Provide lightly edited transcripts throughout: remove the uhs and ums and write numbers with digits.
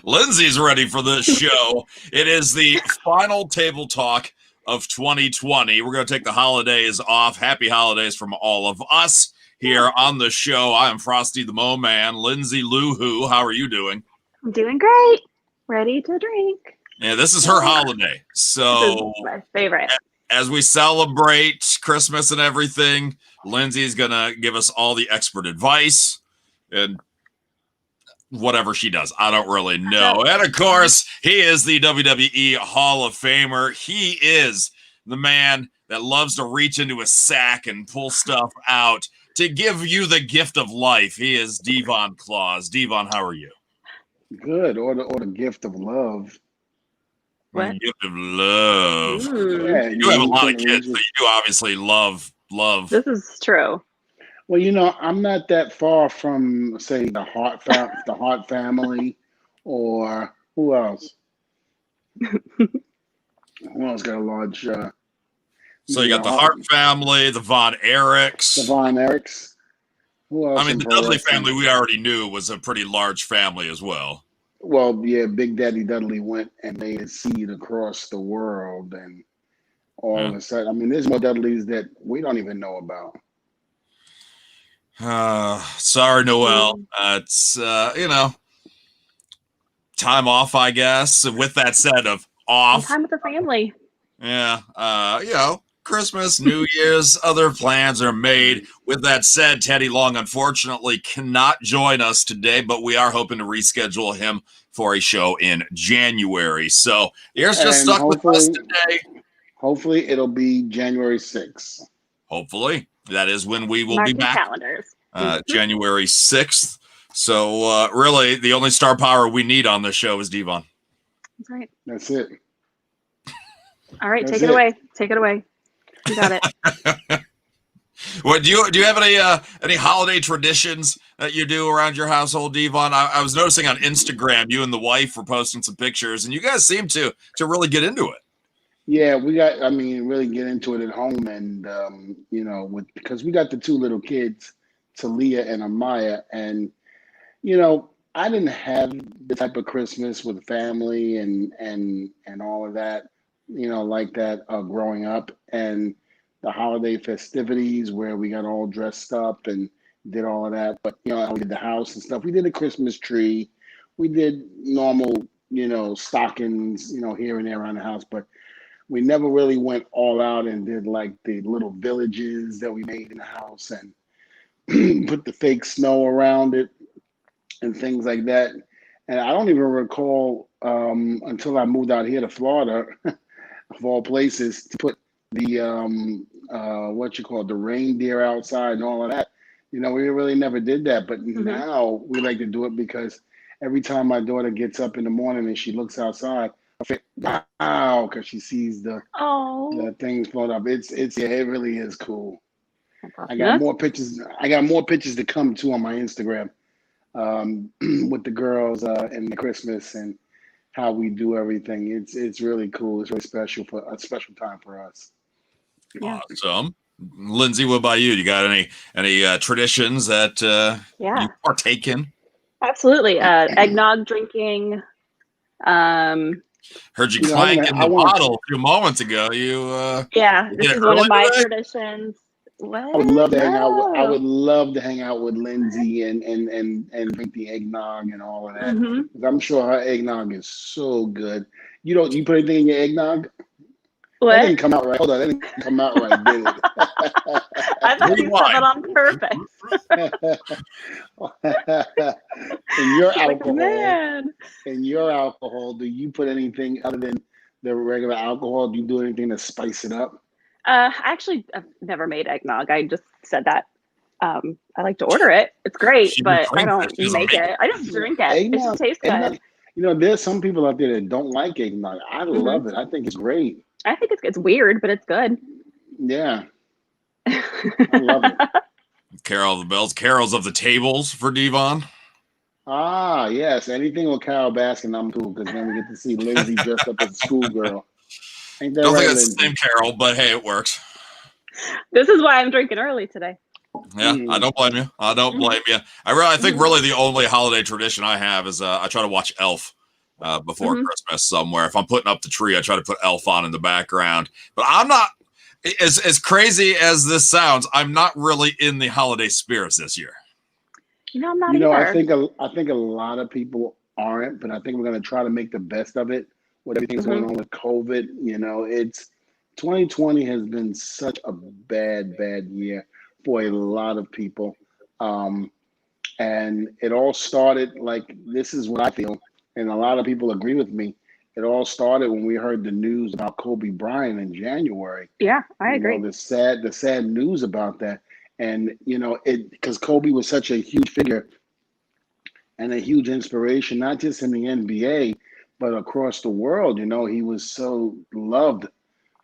Lindsay's ready for this show. It is the final table talk of 2020. We're going to take the holidays off. Happy holidays from all of us here on the show. I am Frosty the Mo Man. Lindsay Lou Who, how are you doing? I'm doing great. Ready to drink. Yeah, this is her holiday. So, this is my favorite. As we celebrate Christmas and everything, Lindsay's going to give us all the expert advice and whatever she does. I don't really know. And of course, he is the WWE Hall of Famer. He is the man that loves to reach into a sack and pull stuff out to give you the gift of life. He is Devon Claus. Devon, how are you? Good. Or the gift of love. What? Gift of love. Yeah, you have a lot of kids, so you do obviously love. This is true. Well, I'm not that far from, say, the Hart family, or who else? Who else got a large? So you got the Hart family, the Von Erichs. The Von Erichs. Who else? I mean, the Dudley family we already knew was a pretty large family as well. Well, yeah, Big Daddy Dudley went and made a seed across the world, and all of a sudden, I mean, there's more Dudleys that we don't even know about. Sorry, Noel. It's time off, I guess. With that said, of off. Time with the family. Yeah. Christmas, New Year's, other plans are made. With that said, Teddy Long unfortunately cannot join us today, but we are hoping to reschedule him for a show in January. So here's just stuck with us today. Hopefully it'll be January 6th. Hopefully. That is when we will Mark be back. Calendars. January 6th. So really, the only star power we need on this show is Devon. That's right. That's it. All right, take it away. Take it away. You got it. What do you have any holiday traditions that you do around your household, Devon? I was noticing on Instagram you and the wife were posting some pictures, and you guys seem to really get into it. Yeah, really get into it at home, and because we got the two little kids, Talia and Amaya, and I didn't have the type of Christmas with family and all of that, like that growing up, and the holiday festivities where we got all dressed up and did all of that. But we did the house and stuff. We did a Christmas tree. We did normal, stockings, here and there around the house, but we never really went all out and did like the little villages that we made in the house and put the fake snow around it and things like that. And I don't even recall until I moved out here to Florida, of all places, to put the the reindeer outside and all of that. We really never did that. But now we like to do it because every time my daughter gets up in the morning and she looks outside, I think, wow, because she sees the things float up. It really is cool. I got more pictures. I got more pictures to come too on my Instagram with the girls and the Christmas and how we do everything. It's really cool. It's really special a special time for us. Yeah. Awesome. Lindsay, what about you? You got any traditions that you partake in? Absolutely. Eggnog drinking. Heard you clanking the bottle a few moments ago. This is one of my traditions. What? I would love to hang out. I would love to hang out with Lindsay and drink the eggnog and all of that. Mm-hmm. I'm sure her eggnog is so good. You put anything in your eggnog? What? That didn't come out right. Hold on, that didn't come out right, did it? I thought you said that on purpose. In your alcohol, do you put anything other than the regular alcohol? Do you do anything to spice it up? I've never made eggnog. I just said that. I like to order it. It's great, but I don't make it. I just drink it. Eggnog, it just tastes good. There's some people out there that don't like eggnog. I love it. I think it's great. I think it's weird, but it's good. Yeah. I love it. Carol of the Bells, carols of the tables for Devon. Ah, yes. Anything with Carol Baskin, I'm cool, because then we get to see Lindsay dressed up as a schoolgirl. Ain't that Don't right, think it's Lindsay? the same Carol, but hey, it works. This is why I'm drinking early today. Yeah, I don't blame you. I don't blame you. I think really the only holiday tradition I have is I try to watch Elf before Christmas somewhere. If I'm putting up the tree, I try to put Elf on in the background. But I'm not as crazy as this sounds. I'm not really in the holiday spirits this year. I'm not either. I think a lot of people aren't, but I think we're going to try to make the best of it with everything going on with COVID. It's 2020 has been such a bad year for a lot of people. And it all started, like, this is what I feel, and a lot of people agree with me. It all started when we heard the news about Kobe Bryant in January. Yeah, I agree. The sad news about that. And, because Kobe was such a huge figure and a huge inspiration, not just in the NBA, but across the world. He was so loved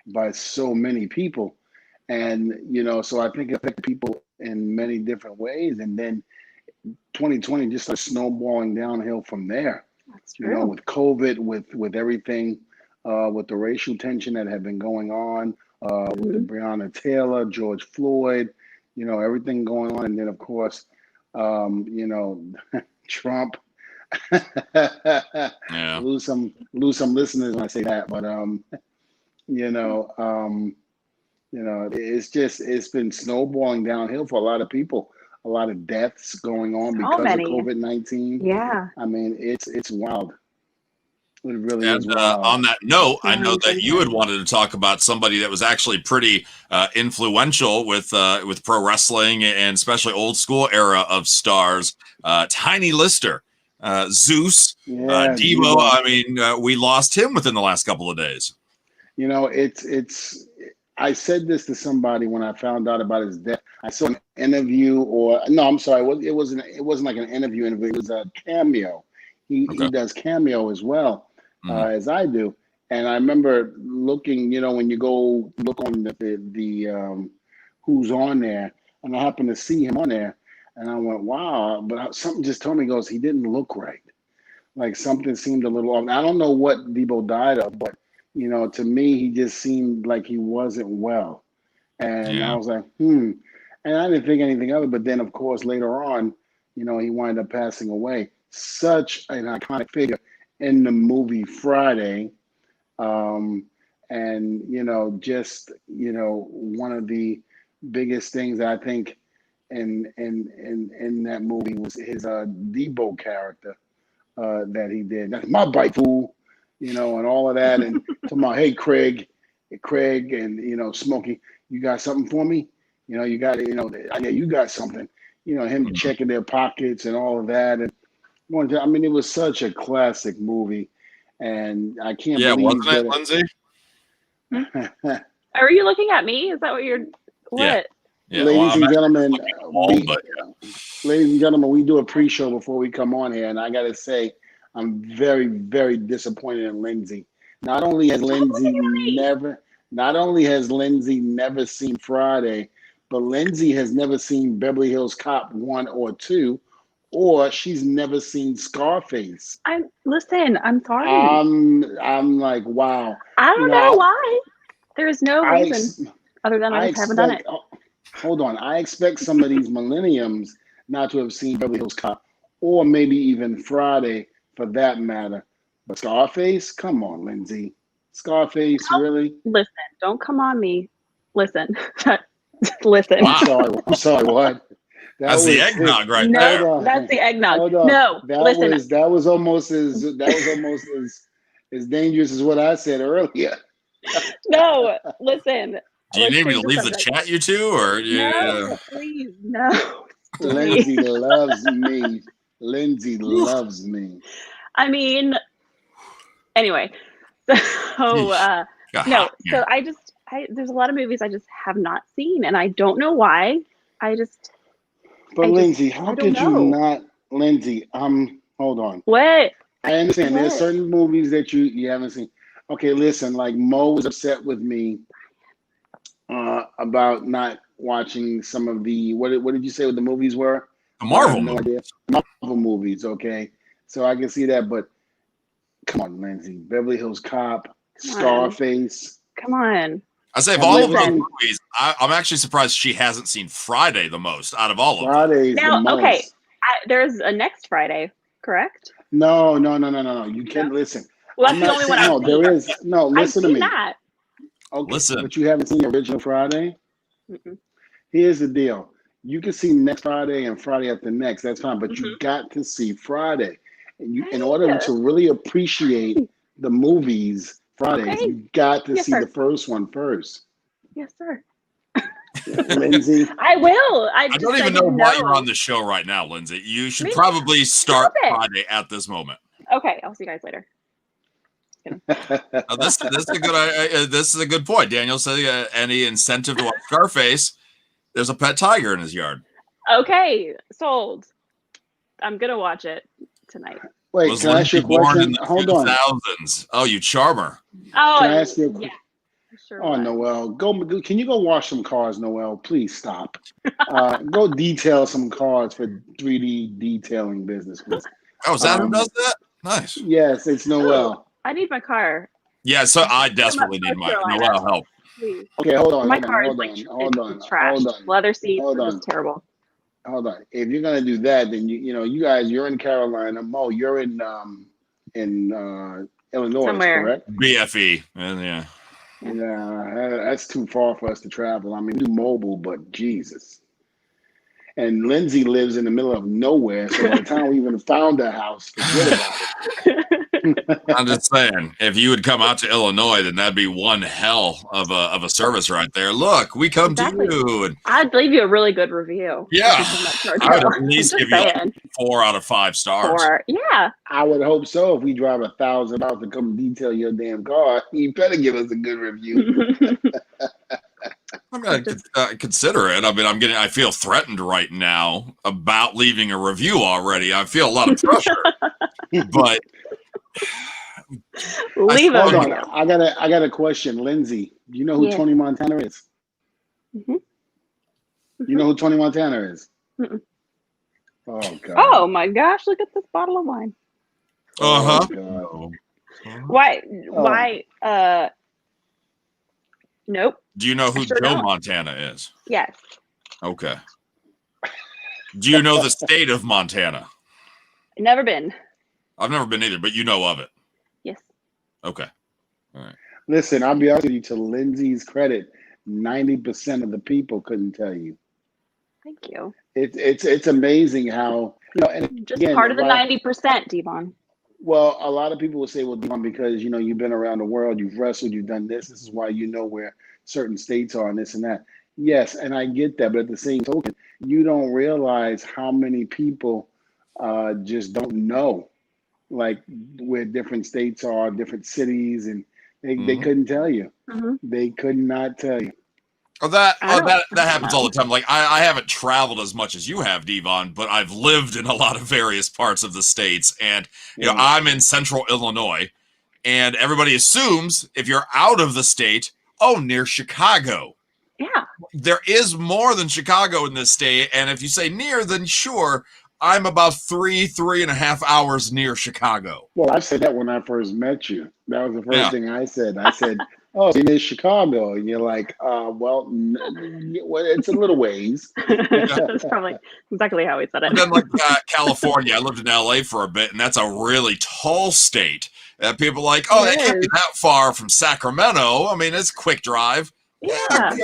by so many people. And, so I think it affected people in many different ways. And then 2020 just started snowballing downhill from there. That's true. With COVID, with everything, with the racial tension that had been going on, with the Breonna Taylor, George Floyd, everything going on. And then, of course, Trump. Yeah. lose some listeners when I say that, but it's been snowballing downhill for a lot of people. A lot of deaths going on because of COVID-19. Yeah. I mean, it's wild. It really and is wild. On that note, I know that you had wanted to talk about somebody that was actually pretty influential with pro wrestling and especially old school era of stars. Tiny Lister, Zeus, Devo. I mean, we lost him within the last couple of days. It's. I said this to somebody when I found out about his death. I saw an interview, it wasn't like an interview. It was a cameo. He does cameo as well as I do. And I remember looking, when you go look on the who's on there, and I happened to see him on there, and I went, wow. But something just told me, he didn't look right. Like something seemed a little off. I don't know what Debo died of, but to me, he just seemed like he wasn't well. And I was like, And I didn't think anything of it. But then, of course, later on, he wound up passing away. Such an iconic figure in the movie Friday. And, one of the biggest things I think in that movie was his Debo character that he did. That's my bike, fool. And all of that, and talking about, hey, Craig, and Smokey, you got something for me? You got it. Yeah, you got something. Him checking their pockets and all of that, and I mean, it was such a classic movie, and I can't believe. Yeah, wasn't it, Lindsay? Are you looking at me? Is that what you're? What? Yeah. Ladies and gentlemen, we do a pre-show before we come on here, and I gotta say, I'm very, very disappointed in Lindsay. Not only has Lindsay never seen Friday, but Lindsay has never seen Beverly Hills Cop 1 or 2, or she's never seen Scarface. I'm sorry. I'm like, wow. I don't know why. There's no reason other than I just haven't done it. Hold on. I expect some of these millenniums not to have seen Beverly Hills Cop, or maybe even Friday, for that matter. But Scarface? Come on, Lindsay. Scarface, really? Listen, don't come on me. Listen. Listen. Wow. I'm sorry, what? That's the eggnog right there. That's the eggnog. No, listen. That was almost as dangerous as what I said earlier. No, listen. Do you need me to leave the chat, you two, or no, please, no. Lindsay loves me. Lindsay loves me. I mean, anyway, so no, so there's a lot of movies I just have not seen, and I don't know why. Lindsay, how could you not, Lindsay? Hold on. What? I understand there's certain movies that you haven't seen. Okay, listen, like Mo was upset with me about not watching some of the what did you say what the movies were? The Marvel movies. Marvel movies, okay. So I can see that, but come on, Lindsay. Beverly Hills Cop, Scarface. Come on. I say of all of those movies, I'm actually surprised she hasn't seen Friday the most out of all of them. Friday's Now, the most. okay, there's a next Friday, correct? No. You can't listen. Well, I'm that's the not only one saying, I've no, seen. there is. No, I've listen to seen me. that. Okay, Listen. but you haven't seen the original Friday? Mm-mm. Here's the deal. You can see next Friday and Friday after next. That's fine. But you got to see Friday. And in order to really appreciate the movies Fridays, you got to see the first one first. Yes, sir. Lindsay. I will. I don't even know why you're on the show right now, Lindsay. You should probably start Friday at this moment. Okay, I'll see you guys later. This is a good point. Daniel said any incentive to watch Scarface. There's a pet tiger in his yard. Okay, sold. I'm gonna watch it tonight. Wait, Was can I ask you a question? Hold on. 2000s. Oh, you charmer. Oh, can I ask you a question? Yeah, sure. Oh, Noel, can you go wash some cars, Noel? Please stop. Go detail some cars for 3D detailing business, please. Oh, is that who does that? Nice. Yes, it's Noel. I need my car. Yeah, so I desperately need my Noel help. Please. Okay, hold on. My car is like trashed. Leather seats. It's terrible. Hold on. If you're gonna do that, then you guys, you're in Carolina. Mo, you're in Illinois, correct? BFE, and yeah. Yeah, that's too far for us to travel. I mean, we do mobile, but Jesus. And Lindsay lives in the middle of nowhere, so by the time we even found a house, forget about it. I'm just saying, if you would come out to Illinois, then that'd be one hell of a service right there. Look, we come to you. And I'd leave you a really good review. Yeah, I would at least give you 4 out of 5 stars. 4, yeah. I would hope so. If we drive 1,000 miles to come detail your damn car, you better give us a good review. I'm gonna consider it. I mean, I feel threatened right now about leaving a review already. I feel a lot of pressure, but. Leave Hold on. I got a question, Lindsay. Do you know who Tony Montana is? Mm-hmm. You know who Tony Montana is? Mm-mm. Oh God! Oh my gosh! Look at this bottle of wine. Oh, Why? Nope. Do you know who Joe Montana is? Yes. Okay. Do you know the state of Montana? Never been. I've never been either, but you know of it. Yes. Okay. All right. Listen, I'll be honest with you. To Lindsay's credit, 90% of the people couldn't tell you. Thank you. It's amazing how and just again, part of the 90%, Devon. Well, a lot of people will say, well, Devon, because you've been around the world, you've wrestled, you've done this. This is why you know where certain states are and this and that. Yes, and I get that, but at the same token, you don't realize how many people just don't know, like where different states are, different cities, and they couldn't tell you. Mm-hmm. They could not tell you. That happens all the time. Like I haven't traveled as much as you have, Devon, but I've lived in a lot of various parts of the states, and I'm in central Illinois, and everybody assumes if you're out of the state, near Chicago. Yeah. There is more than Chicago in this state, and if you say near, then sure, I'm about 3.5 hours near Chicago. Well, I said that when I first met you. That was the first thing I said. I said, "Oh, you're near Chicago," and you're like, well, it's a little ways." That's probably exactly how he said it. And then, like California, I lived in LA for a bit, and that's a really tall state. People are like, that can't be that far from Sacramento. I mean, it's a quick drive. Yeah.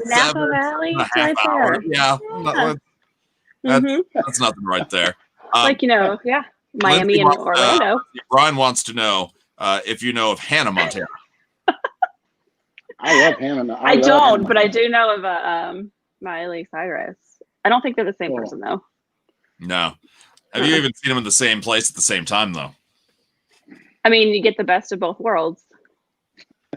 Napa Valley, it's right there. Yeah. That's nothing right there. Miami and Orlando. Brian wants to know if you know of Hannah Montana. I love Hannah. I don't, but I do know of Miley Cyrus. I don't think they're the same person, though. No. Have you even seen them in the same place at the same time, though? I mean, you get the best of both worlds.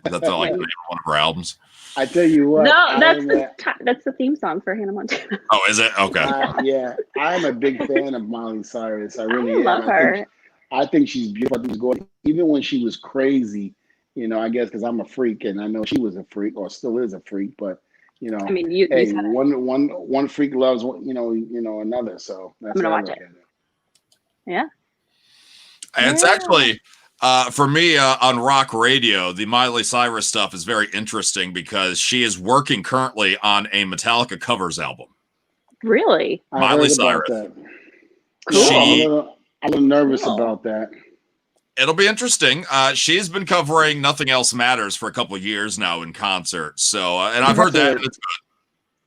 That's like one of her albums. I tell you what. No, that's the theme song for Hannah Montana. Oh, is it? Okay. Yeah, I'm a big fan of Miley Cyrus. I really am. Love her. I think she's beautiful. I think she's gorgeous. Even when she was crazy, I guess because I'm a freak, and I know she was a freak or still is a freak. But I mean, you said it. one freak loves another. So that's I'm gonna watch it. Yeah. And it's actually For me, on rock radio, the Miley Cyrus stuff is very interesting because she is working currently on a Metallica covers album. Really? Miley Cyrus. That. Cool. I'm a little nervous about that. It'll be interesting. She's been covering Nothing Else Matters for a couple of years now in concert. So, and I've heard that. It's good.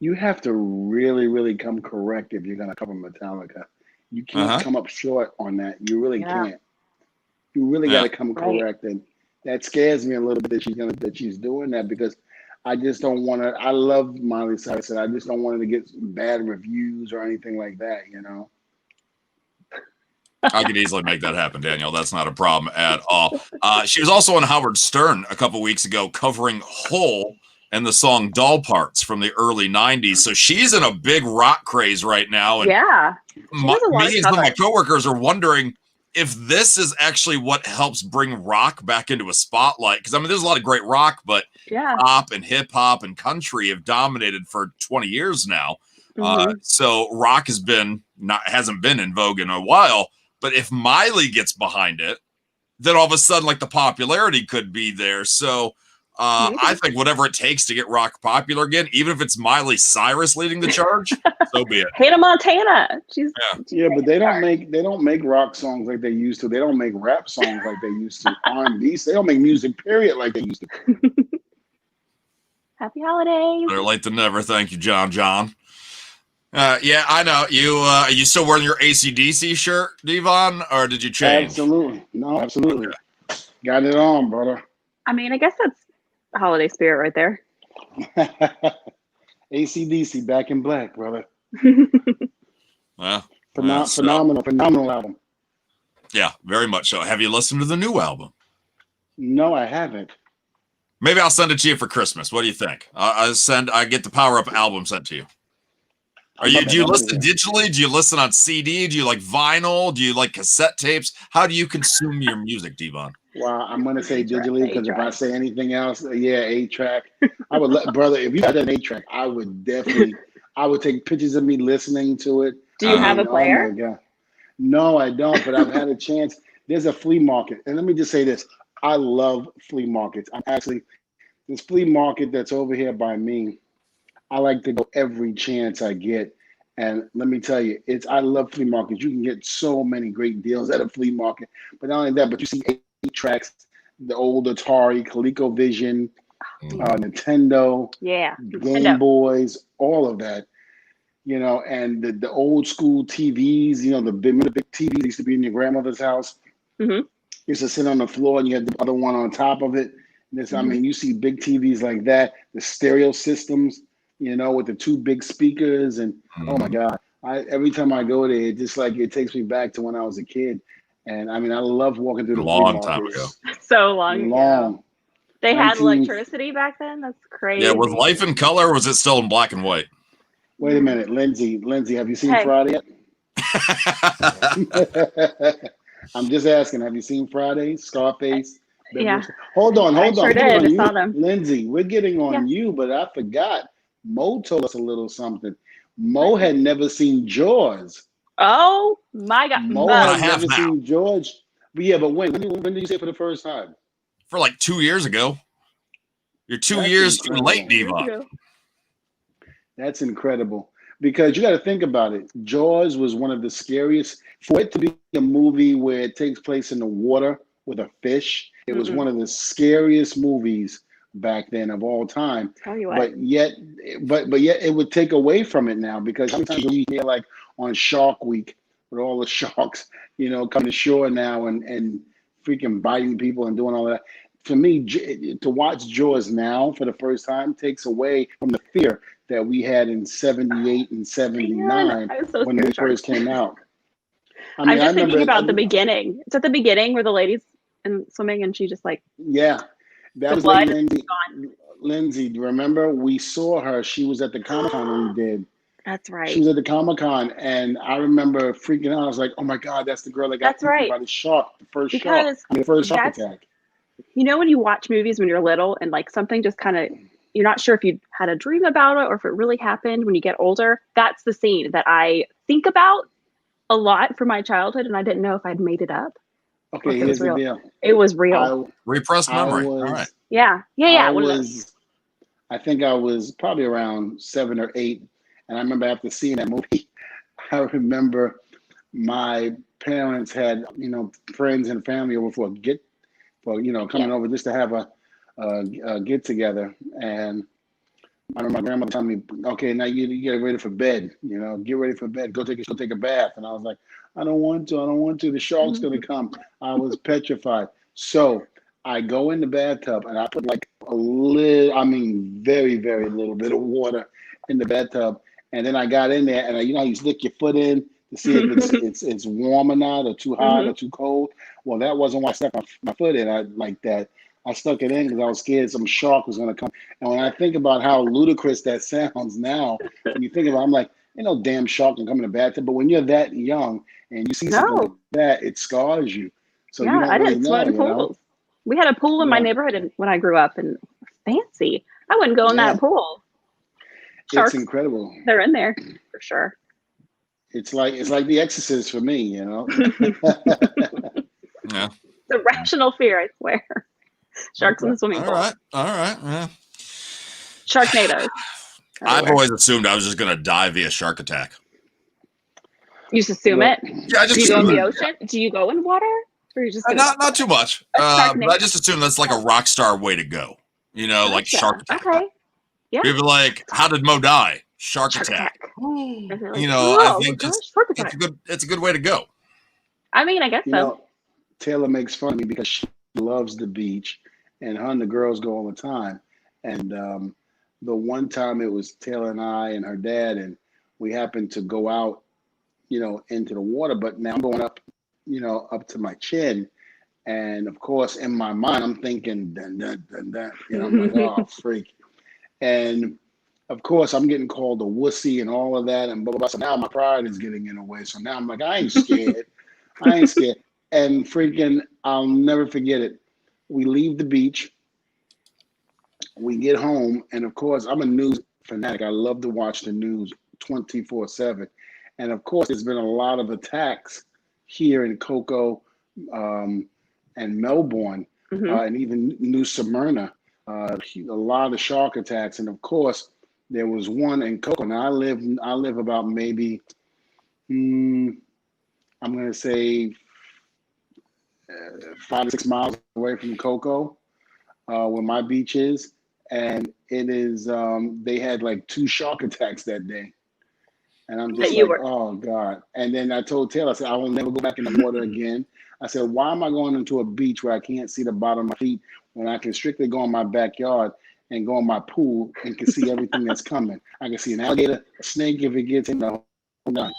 You have to really, really come correct if you're going to cover Metallica. You can't come up short on that. You really can't. You really got to come correct, and that scares me a little bit that she's doing that, because I just don't want to. I love Miley Cyrus, and I just don't want her to get bad reviews or anything like that. I could easily make that happen, Daniel. That's not a problem at all. She was also on Howard Stern a couple weeks ago covering Hole and the song Doll Parts from the early 90s. So she's in a big rock craze right now. And me and some of my coworkers are wondering if this is actually what helps bring rock back into a spotlight. Because, I mean, there's a lot of great rock, but pop and hip-hop and country have dominated for 20 years now. So rock hasn't been in vogue in a while. But if Miley gets behind it, then all of a sudden, like, the popularity could be there. So I think whatever it takes to get rock popular again, even if it's Miley Cyrus leading the charge, so be it. Hannah Montana. She's but they don't make rock songs like they used to. They don't make rap songs like they used to. R&B. They don't make music, period, like they used to. Happy holidays. Better late than never. Thank you, John. Yeah, I know. Are you still wearing your AC/DC shirt, Devon, or did you change? Absolutely. No, absolutely. Okay. Got it on, brother. I mean, I guess that's holiday spirit right there. AC/DC, Back in Black, brother. Well, phenomenal album. Yeah, very much so. Have you listened to the new album? No, I haven't. Maybe I'll send it to you for Christmas. What do you think? I get the Power Up album sent to you. Do you listen digitally? Do you listen on CD? Do you like vinyl? Do you like cassette tapes? How do you consume your music, Devon? Well, I'm going to say digitally, because if I say anything else, 8-track. I would brother, if you had an 8-track, I would take pictures of me listening to it. Do you have a player? Oh my God. No, I don't, but I've had a chance. There's a flea market. And let me just say this. I love flea markets. This flea market that's over here by me, I like to go every chance I get. And let me tell you, I love flea markets. You can get so many great deals at a flea market. But not only that, but you see 8-tracks, the old Atari, ColecoVision, Nintendo, Game Boys, all of that. And the old school TVs, the big TVs used to be in your grandmother's house. Used to sit on the floor, and you had the other one on top of it. I mean, you see big TVs like that, the stereo systems, with the 2 big speakers, and oh my God, every time I go there, it takes me back to when I was a kid. And I mean, I love walking through the long time ago. So long ago. They had electricity back then. That's crazy. Yeah, was Life in color, or was it still in black and white? Wait a minute, Lindsay, have you seen Friday yet? I'm just asking, have you seen Friday? Scarface? Yeah. Hold on. I sure did. I saw them. Lindsay, we're getting on you, but I forgot. Mo told us a little something. Mo had never seen Jaws. Oh my God. Mo had never seen George. But yeah, but when did you say it for the first time? For like 2 years ago. You're 2 years too late, Devon. That's incredible. Because you got to think about it. Jaws was one of the scariest. For it to be a movie where it takes place in the water with a fish, it was one of the scariest movies back then of all time. Tell you what. But yet it would take away from it now, because sometimes you hear like on Shark Week with all the sharks, coming to shore now and freaking biting people and doing all that. For me, to watch Jaws now for the first time takes away from the fear that we had in 78 and 79 when they first came out. I mean, I'm just thinking about the beginning. It's at the beginning where the lady's swimming and she just like... Yeah. That was like Lindsay, do you remember? We saw her. She was at the Comic-Con we did. That's right. She was at the Comic-Con, and I remember freaking out. I was like, oh my God, that's the girl that got eaten by the shark, the first shark attack. When you watch movies when you're little and like something just kind of, you're not sure if you had a dream about it or if it really happened when you get older. That's the scene that I think about a lot from my childhood, and I didn't know if I'd made it up Okay, It was here's the real. deal. It was real. Repressed memory. All was, right. Yeah. I think I was probably around 7 or 8, and I remember after seeing that movie, I remember my parents had friends and family over coming over just to have a get together, and I remember my grandmother telling me, "Okay, now you get ready for bed. Get ready for bed. Go take a bath." And I was like, "I don't want to. I don't want to. The shark's gonna come." I was petrified. So I go in the bathtub and I put like very, very little bit of water in the bathtub, and then I got in there, and you stick your foot in to see if it's warm or not, or too hot or too cold. Well, that wasn't why I stuck my foot in. I stuck it in because I was scared some shark was going to come. And when I think about how ludicrous that sounds now, when you think about it, I'm like, no damn shark can come in the bathtub. But when you're that young and you see something like that, it scars you. So you don't I really didn't swim in pools. We had a pool in my neighborhood when I grew up, and fancy. I wouldn't go in that pool. Sharks, it's incredible. They're in there for sure. It's like The Exorcist for me, Yeah. It's a rational fear, I swear. Sharks in the swimming pool. All right. Yeah. Sharknadoes. I've always assumed I was just going to die via shark attack. You just assume it? Yeah, I just Do you go in the ocean? Do you go in water? Or you just not too much. But I just assume that's like a rock star way to go. Like shark attack. Okay. Yeah. People are like, how did Mo die? Shark attack. I think it's a good way to go. I mean, I guess so. Taylor makes fun of me because she loves the beach, and her and the girls go all the time. And the one time it was Taylor and I and her dad, and we happened to go out, into the water. But now I'm going up, up to my chin. And of course, in my mind, I'm thinking, dun, dun, dun, dun. I'm like, oh, freak. And of course, I'm getting called a wussy and all of that. And blah, blah, blah. So now my pride is getting in the way. So now I'm like, I ain't scared. And freaking, I'll never forget it. We leave the beach. We get home. And of course, I'm a news fanatic. I love to watch the news 24/7. And of course, there's been a lot of attacks here in Cocoa and Melbourne, and even New Smyrna. A lot of shark attacks. And of course, there was one in Cocoa. Now I live about maybe, I'm going to say 5 to 6 miles away from Cocoa, where my beach is. And it is, they had like 2 shark attacks that day. And I'm just oh God. And then I told Taylor, I said, I will never go back in the water again. I said, why am I going into a beach where I can't see the bottom of my feet when I can strictly go in my backyard and go in my pool and can see everything that's coming? I can see an alligator, a snake if it gets in the whole done.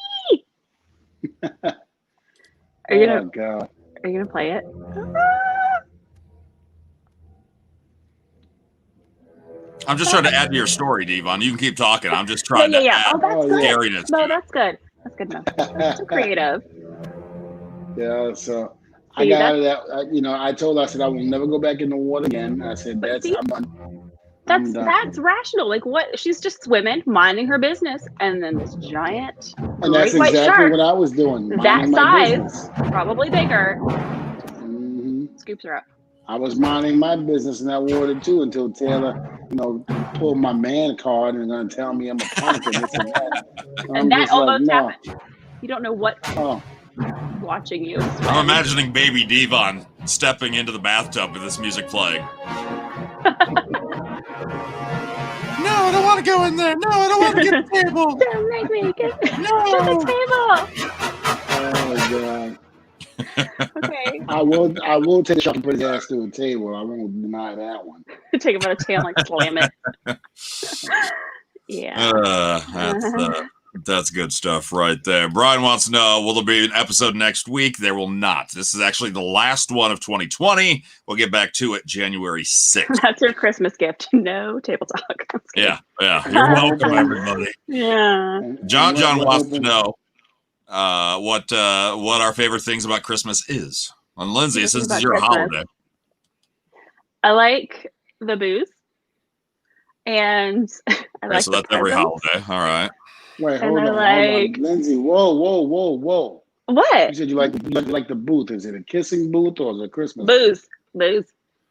Are you gonna play it? I'm just trying to add to your story, Devon. You can keep talking. I'm just trying to add scariness. No, that's good. That's good enough. That's creative. Yeah, so I got out of that. I told her, I said, I will never go back in the water again. I said, that's rational. Like what? She's just swimming, minding her business, and then this giant and that's great exactly white shark, what I was doing. That size, probably bigger, scoops her up. I was minding my business in that water too until Taylor, pulled my man card and gonna tell me I'm a punk and this and that. And that almost happened. You don't know what watching you. I'm imagining baby Devon stepping into the bathtub with this music playing. No, I don't want to go in there. No, I don't want to get the table. Don't make me get the table. Oh God. Okay. I will take a shot and put his ass through a table. I won't deny that one. Take him by the tail and slam it. Yeah. That's good stuff right there. Brian wants to know, will there be an episode next week? There will not. This is actually the last one of 2020. We'll get back to it January 6th. That's your Christmas gift. No table talk. Yeah. You're welcome, everybody. Yeah. John wants to know what our favorite things about Christmas is. And Lindsay, since this is your holiday. I like the booze. And I like so that's every holiday. All right. Wait, hold on. Lindsay, whoa. What? You said you like the booth. Is it a kissing booth or is it a Christmas? Booze.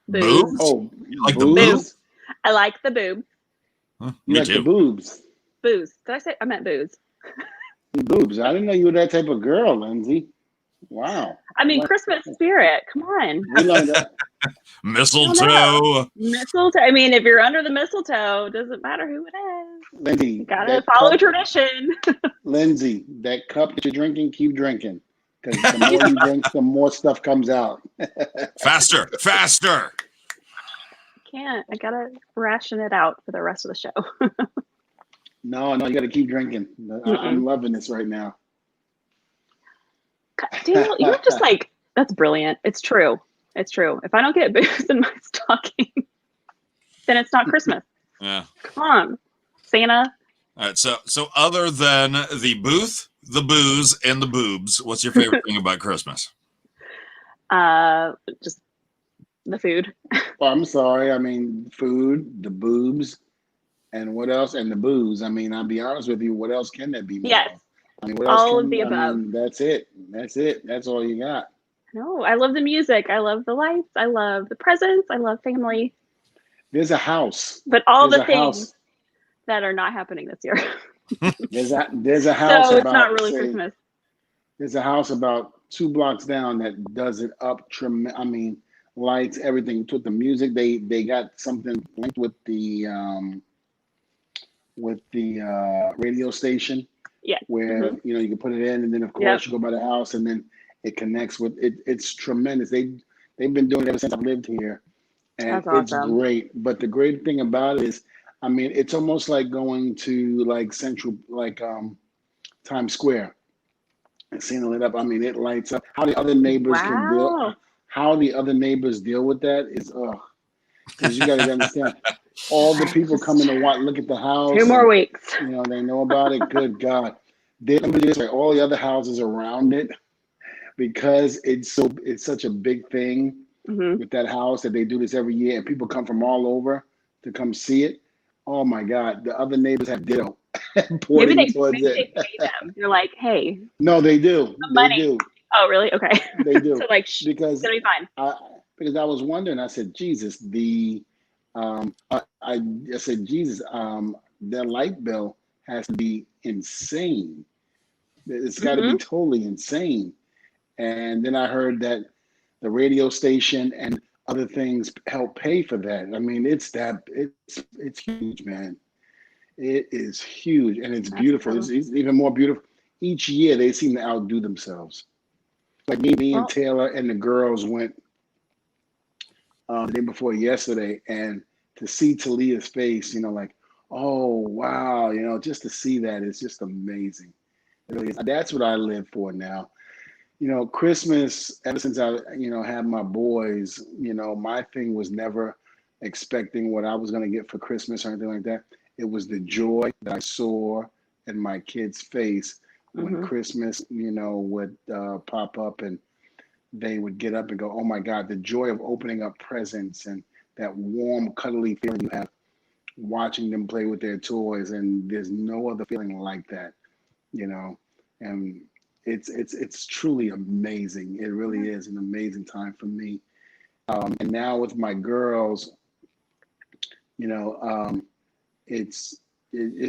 Boobs? Oh, You like boobs? the boobs? I like the boobs. Huh, You me like the too. boobs? Booze. Did I say? I meant booze. Boobs. I didn't know you were that type of girl, Lindsay. Wow. I mean, Christmas spirit. Come on. We learned that. Mistletoe. Mistletoe. I mean, if you're under the mistletoe, it doesn't matter who it is. Lindsay, You gotta that follow cup, tradition. Lindsay, that cup that you're drinking, keep drinking. Because the more you drink, the more stuff comes out. Faster. Can't. I gotta ration it out for the rest of the show. No, you got to keep drinking. I'm loving this right now. Daniel, you're just like, that's brilliant. It's true. If I don't get booze in my stocking, then it's not Christmas. Yeah. Come on, Santa. All right. So other than the booth, the booze, and the boobs, what's your favorite thing about Christmas? Just the food. Well, I'm sorry. I mean, food, the boobs, and what else? And the booze. I mean, I'll be honest with you. What else can that be? Yes. I mean, what else All can, of the above. mean, that's it. That's all you got. No, I love the music. I love the lights. I love the presents. I love family. There's a house. But all There's the a things house. that are not happening this year. There's a house. So it's about, not really say, Christmas. There's a house about 2 blocks down that does it up. I mean, lights, everything. Took the music. They got something linked with the radio station. Yeah. Where you can put it in, and then of course you go by the house, and then it connects with it. It's tremendous. They've been doing it ever since I've lived here, and That's it's awesome. great. But the great thing about it is, I mean, it's almost like going to like Times Square and seeing it lit up. I mean, it lights up. How the other neighbors can deal. How the other neighbors deal with that is because you got to understand. All the people coming to look at the house. 2 more weeks. They know about it. Good God. All the other houses around it, because it's such a big thing with that house that they do this every year, and people come from all over to come see it. Oh my God. The other neighbors have ditto. Maybe they pay them. They're like, hey. No, they do. They do. Oh, really? Okay. They do. So like, because it's gonna be fine. Because I was wondering, I said, Jesus, I said, Jesus, their light bill has to be insane. It's got to be totally insane. And then I heard that the radio station and other things help pay for that. I mean, it's huge, man. It is huge, and it's beautiful. Cool. It's even more beautiful. Each year, they seem to outdo themselves. Like me and Taylor and the girls went the day before yesterday, and to see Talia's face, like, oh, wow, just to see that is just amazing. It really is. That's what I live for now. Christmas, ever since I, had my boys, my thing was never expecting what I was going to get for Christmas or anything like that. It was the joy that I saw in my kids' face when Christmas, would pop up and they would get up and go, oh my God, the joy of opening up presents and that warm, cuddly feeling you have watching them play with their toys. And there's no other feeling like that, and it's truly amazing. It really is an amazing time for me. And now with my girls, it's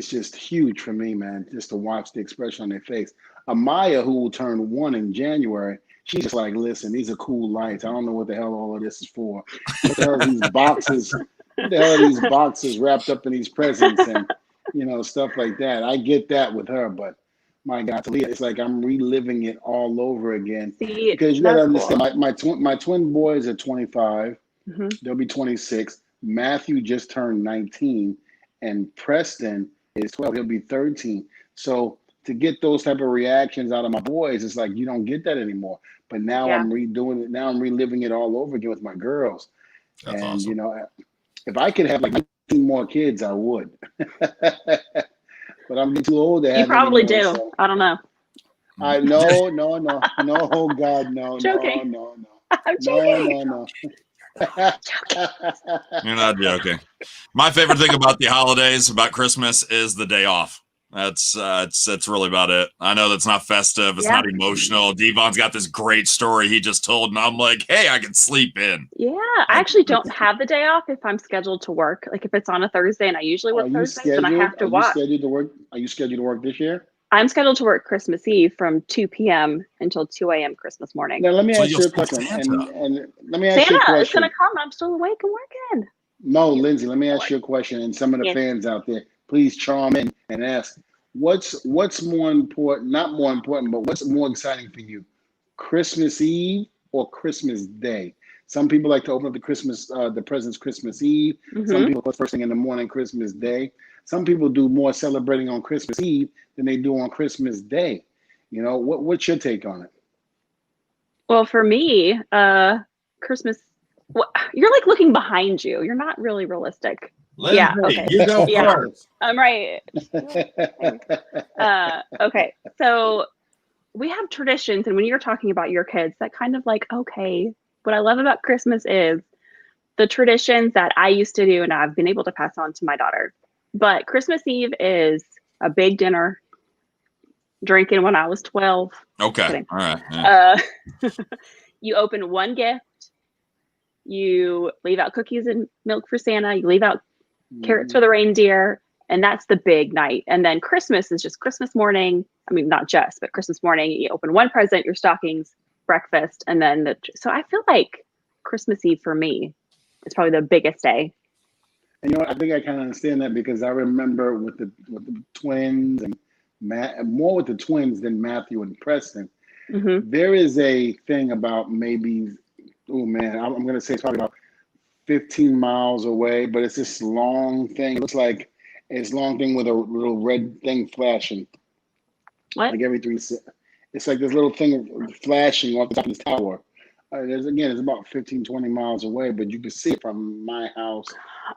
just huge for me, man, just to watch the expression on their face. Amaya, who will turn 1 in January, she's just like, listen, these are cool lights. I don't know what the hell all of this is for. What the hell are these boxes? What the hell are these boxes wrapped up in these presents and, stuff like that. I get that with her, but my God, Talia, it's like I'm reliving it all over again. See, because you got to understand, my twin boys are 25. They'll be 26. Matthew just turned 19. And Preston is 12. He'll be 13. So to get those type of reactions out of my boys, it's like you don't get that anymore. But now I'm redoing it. Now I'm reliving it all over again with my girls. That's awesome. If I could have like 19 more kids, I would. But I'm too old to have. You probably anymore, do. so. I don't know. No. Oh God, no. Joking. No. I'm joking. No. You're not joking. My favorite thing about the holidays, about Christmas, is the day off. That's really about it. I know that's not festive. It's not emotional. Devon's got this great story he just told, and I'm like, hey, I can sleep in. Yeah, I actually don't have the day off if I'm scheduled to work. Like if it's on a Thursday and I usually work Thursdays, then I have to watch. Are you scheduled to work this year? I'm scheduled to work Christmas Eve from 2 p.m. until 2 a.m. Christmas morning. Now let me ask you a question. And let me ask you a question. Santa is going to come. I'm still awake and working. No, Lindsay, let me ask you a question. And some of the fans out there, please chime in and ask, what's more important, not more important, but what's more exciting for you? Christmas Eve or Christmas Day? Some people like to open up the presents Christmas Eve. Mm-hmm. Some people first thing in the morning, Christmas Day. Some people do more celebrating on Christmas Eve than they do on Christmas Day. You know, what's your take on it? Well, for me, Christmas, you're like looking behind you. You're not really realistic. Lindsay, yeah. Okay. You go first. I'm right. Okay. So we have traditions. And when you're talking about your kids, that kind of like, okay, what I love about Christmas is the traditions that I used to do and I've been able to pass on to my daughter. But Christmas Eve is a big dinner, drinking when I was 12. Okay. All right. Yeah. You open one gift. You leave out cookies and milk for Santa. You leave out carrots for the reindeer. And that's the big night. And then Christmas is just Christmas morning. I mean, not just, but Christmas morning. You open one present, your stockings, breakfast. And then so I feel like Christmas Eve for me is probably the biggest day. And you know what? I think I kind of understand that because I remember with the twins and more with the twins than Matthew and Preston. Mm-hmm. There is a thing about maybe, I'm going to say it's probably about 15 miles away, but it's this long thing. It looks like it's a long thing with a little red thing flashing. What? Like every 3 seconds. It's like this little thing flashing off the top of this tower. It's about 15, 20 miles away, but you can see it from my house.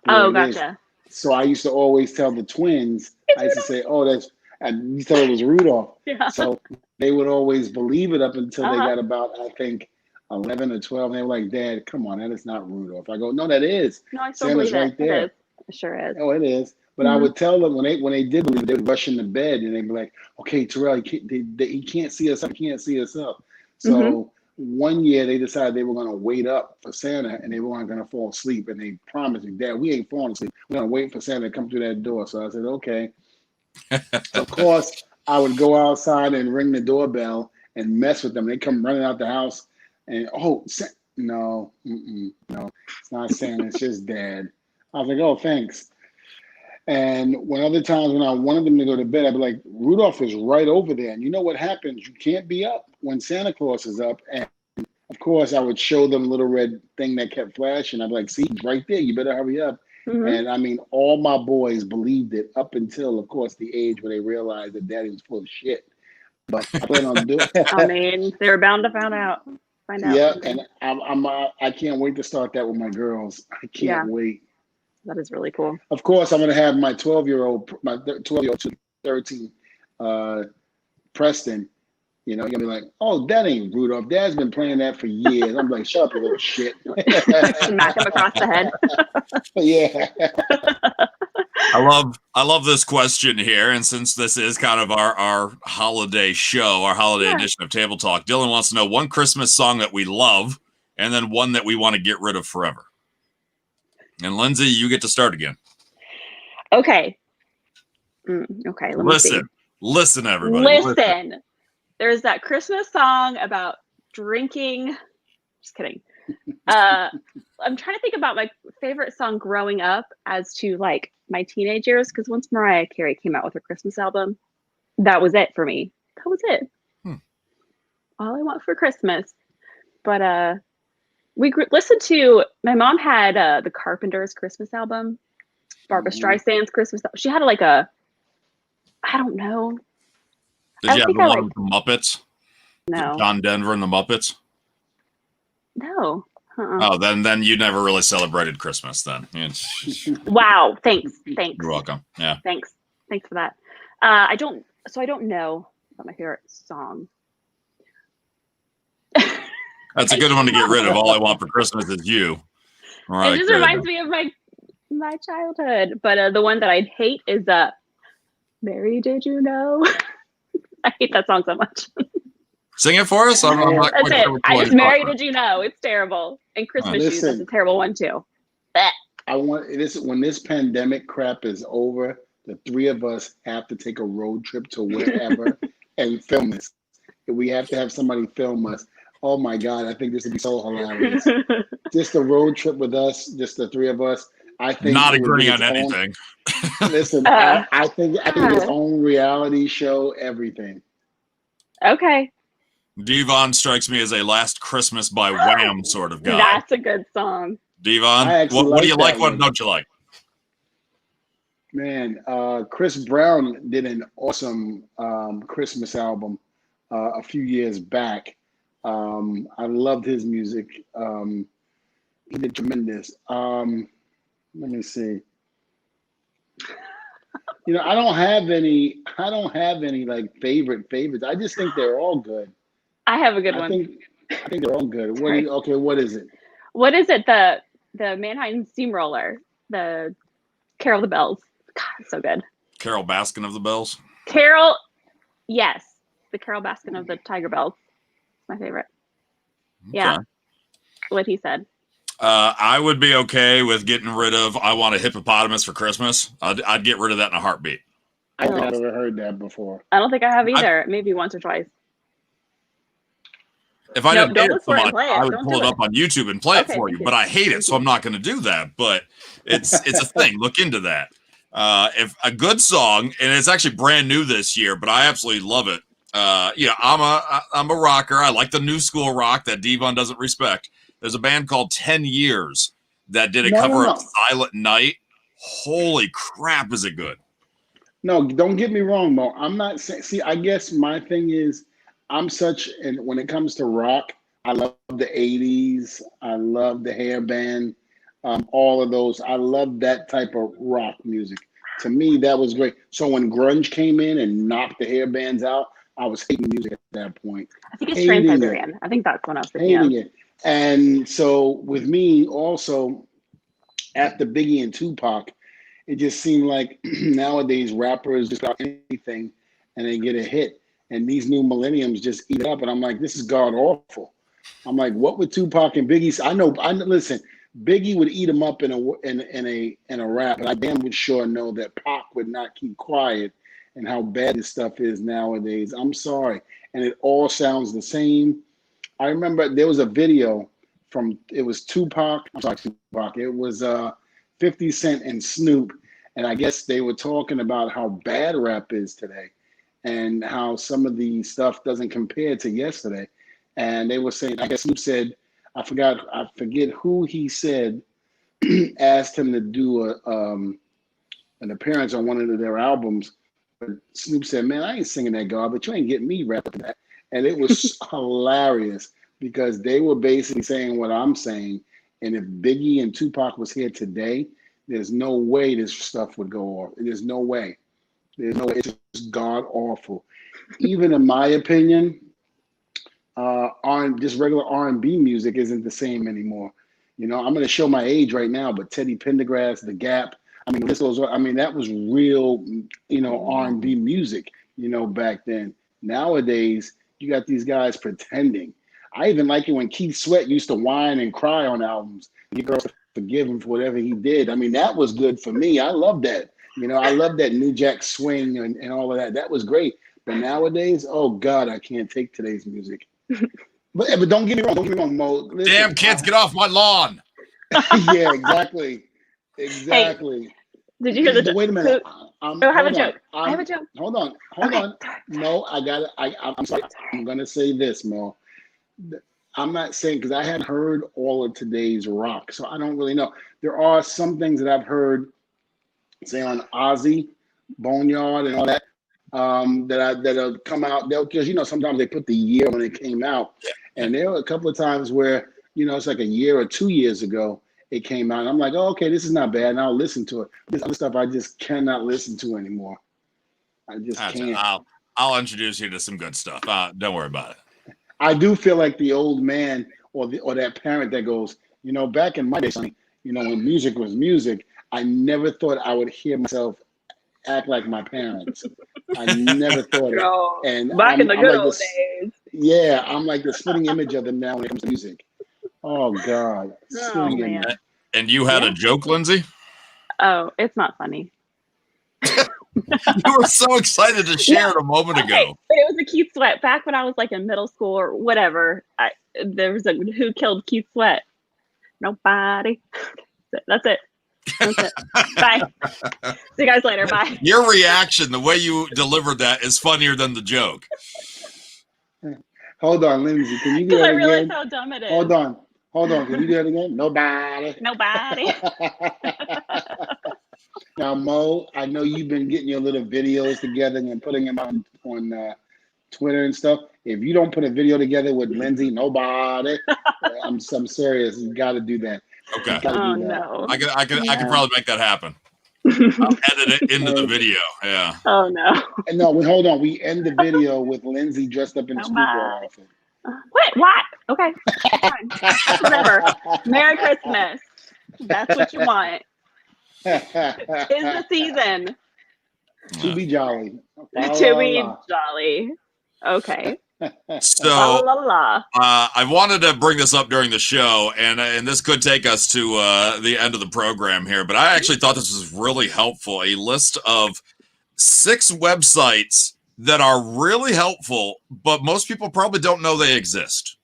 Oh, gotcha. So I used to always tell the twins, I used to say, you thought it was Rudolph. Yeah. So they would always believe it up until they got about, I think, 11 or 12. And they were like, Dad, come on, that is not Rudolph. I go, no, that is. No, I still Santa's believe right there. It is. It sure is. Oh, it is. But I would tell them when they did believe, they would rush into bed and they'd be like, okay, Terrell, he can't see us up. He can't see us up. So one year they decided they were going to wait up for Santa and they weren't going to fall asleep. And they promised me, Dad, we ain't falling asleep. We're going to wait for Santa to come through that door. So I said, okay. Of course, I would go outside and ring the doorbell and mess with them. They come running out the house and, no, it's not Santa. It's just Dad. I was like, oh, thanks. And when other times when I wanted them to go to bed, I'd be like, Rudolph is right over there. And you know what happens? You can't be up when Santa Claus is up. And of course, I would show them a little red thing that kept flashing. I'd be like, see, he's right there. You better hurry up. Mm-hmm. And I mean, all my boys believed it up until, of course, the age where they realized that Daddy was full of shit. But I plan on doing it. I mean, they were bound to find out. Yeah, and I can't wait to start that with my girls. I can't wait. That is really cool. Of course, I'm going to have my 12-year-old, 13, Preston. You know, you're going to be like, oh, that ain't Rudolph. Dad's been playing that for years. I'm like, shut up, you little shit. Smack him across the head. Yeah. I love this question here. And since this is kind of our holiday show, our holiday edition of Table Talk, Dylan wants to know one Christmas song that we love and then one that we want to get rid of forever. And Lindsay, you get to start again. Okay. Okay. Let me see. Listen, everybody. Listen. There's that Christmas song about drinking. Just kidding. I'm trying to think about my favorite song growing up as to like my teenage years. Because once Mariah Carey came out with her Christmas album, that was it for me. That was it. All I want for Christmas. But we listened to, my mom had the Carpenters Christmas album, Barbra Streisand's Christmas. She had like I don't know. Did you have the one with the Muppets? No. John Denver and the Muppets? No. Oh, then you never really celebrated Christmas then. Wow. Thanks. You're welcome. Yeah. Thanks for that. I don't know about my favorite song. That's a good one to get rid of. All I want for Christmas is you. All right, it just reminds me of my childhood. But the one that I'd hate is Mary, did you know? I hate that song so much. Sing it for us. I'm not That's quite it. sure which one It's you're Mary, talking did you know? It's terrible. And Christmas Shoes, that's a Listen, terrible one too. Blech. I want this when this pandemic crap is over. The three of us have to take a road trip to wherever and film this. We have to have somebody film us. Oh my God, I think this would be so hilarious. Just a road trip with us, just the three of us. I think Not it would agreeing be on its own. anything. Listen, I think its own reality show, everything. Okay. Devon strikes me as a Last Christmas by Wham sort of guy. That's a good song. Devon, I actually what do you like like? that What one. don't you like? Man, Chris Brown did an awesome Christmas album a few years back. I loved his music. He did tremendous. Let me see. You know, I don't have any like favorites. I just think they're all good. I have a good I one. think they're all good. Sorry. What is it? What is it? The Mannheim Steamroller, the Carol of the Bells. God, it's so good. Carol Baskin of the Bells. Carol, yes, the Carol Baskin of the Tiger Bells. My favorite. Yeah, Okay. what he said. I would be okay with getting rid of "I Want a Hippopotamus for Christmas." I'd get rid of that in a heartbeat. I've never heard that before. I don't think I have either. Maybe once or twice. If I Nope, didn't don't hate it look so for it and much, play it. I would Don't pull do it it. up on YouTube and play it Okay, for you. thank But you. I hate it, Thank so you. I'm not going to do that. But it's a thing. Look into that. If a good song, and it's actually brand new this year, but I absolutely love it. I'm a rocker. I like the new school rock that Devon doesn't respect. There's a band called 10 Years that did a cover of Silent Night. Holy crap, is it good? No, don't get me wrong, Mo. I'm not saying. See, I guess my thing is, and when it comes to rock, I love the '80s. I love the hair band, all of those. I love that type of rock music. To me, that was great. So when grunge came in and knocked the hair bands out, I was hating music at that point. I think it's Hating it. Trans-Siberian. I think that's one I was thinking of. Hating it. And so with me also, after Biggie and Tupac, it just seemed like nowadays rappers just got anything and they get a hit. And these new millenniums just eat it up. And I'm like, this is god awful. I'm like, what would Tupac and Biggie say? I know, listen, Biggie would eat him up in a rap, but I damn would sure know that Pac would not keep quiet and how bad this stuff is nowadays. I'm sorry. And it all sounds the same. I remember there was a video it was Tupac. It was 50 Cent and Snoop. And I guess they were talking about how bad rap is today and how some of the stuff doesn't compare to yesterday. And they were saying, I guess Snoop said, I forget who he said, asked him to do an appearance on one of their albums. But Snoop said, man, I ain't singing that garbage. You ain't getting me rapping that. And it was hilarious because they were basically saying what I'm saying. And if Biggie and Tupac was here today, there's no way this stuff would go off. There's no way. It's just god awful. Even in my opinion, just regular R&B music isn't the same anymore. You know, I'm going to show my age right now, but Teddy Pendergrass, The Gap, I mean, this goes on. I mean, that was real, R&B music, back then. Nowadays, you got these guys pretending. I even like it when Keith Sweat used to whine and cry on albums. You girls forgive him for whatever he did. I mean, that was good for me. I love that. I love that New Jack Swing and all of that. That was great. But nowadays, oh God, I can't take today's music. But don't get me wrong, Mo. Listen, damn kids, get off my lawn. Yeah, exactly. Exactly. Hey, did you hear the Wait a minute. I have a joke. I have a joke. Hold on. No, I'm sorry. I'm gonna say this, Mo. I'm not saying because I hadn't heard all of today's rock, so I don't really know. There are some things that I've heard, say on Ozzy, Boneyard, and all that, that'll come out. Because sometimes they put the year when it came out, and there were a couple of times where it's like a year or 2 years ago it came out. And I'm like, oh, okay, this is not bad, and I'll listen to it. This other stuff I just cannot listen to anymore. I just can't. I'll introduce you to some good stuff. Don't worry about it. I do feel like the old man or that parent that goes, back in my day, Sonny, when music was music, I never thought I would hear myself act like my parents. I never thought it. Girl, And back in the I'm good like old this, days. yeah, I'm like the spitting image of them now when it comes to music. Oh God, Oh, spitting man. image. And you had Yeah. a joke, Lindsay? Oh, it's not funny. You were so excited to share it a moment Okay, ago. but it was a Keith Sweat. Back when I was like in middle school or whatever, there was a Who Killed Keith Sweat? Nobody. That's it. That's it. Bye. See you guys later. Bye. Your reaction, the way you delivered that, is funnier than the joke. Hold on, Lindsay. Can you do Because I that realize again? how dumb it is. Hold on. Can you do that again? Nobody. Nobody. Now, Mo, I know you've been getting your little videos together and putting them on Twitter and stuff. If you don't put a video together with Lindsay, nobody, I'm serious. You got to do that. Okay. Oh no. I can probably make that happen. I'll edit it into the video. Yeah. Oh no. And no, hold on. We end the video with Lindsay dressed up in a screwball outfit. What? What? Okay. Fine. Whatever. Merry Christmas. That's what you want. Is the season. To be jolly. To be jolly. Okay. So La, la, la. I wanted to bring this up during the show, and this could take us to the end of the program here, but I actually thought this was really helpful. A list of 6 websites that are really helpful, but most people probably don't know they exist.